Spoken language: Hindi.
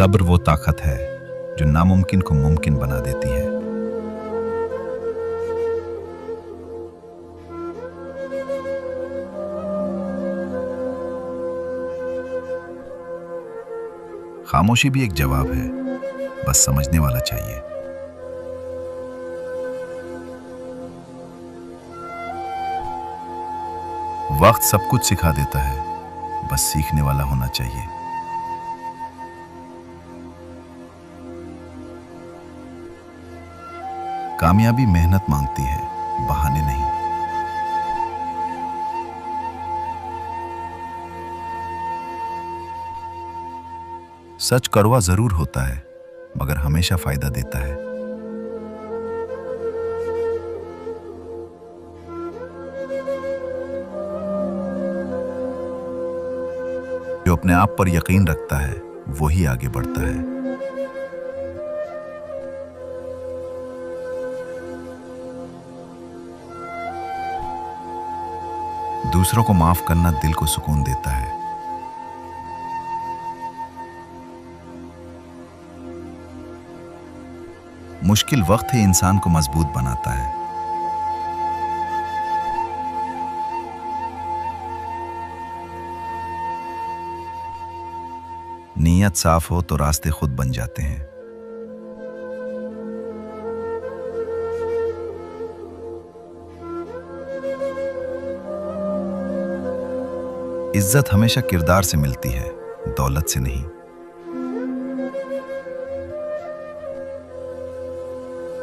सब्र वो ताकत है जो नामुमकिन को मुमकिन बना देती है। खामोशी भी एक जवाब है, बस समझने वाला चाहिए। वक्त सब कुछ सिखा देता है, बस सीखने वाला होना चाहिए। कामयाबी मेहनत मांगती है, बहाने नहीं। सच कड़वा जरूर होता है, मगर हमेशा फायदा देता है। जो अपने आप पर यकीन रखता है, वही आगे बढ़ता है। दूसरों को माफ करना दिल को सुकून देता है। मुश्किल वक्त ही इंसान को मजबूत बनाता है। नीयत साफ हो तो रास्ते खुद बन जाते हैं। इज्जत हमेशा किरदार से मिलती है, दौलत से नहीं।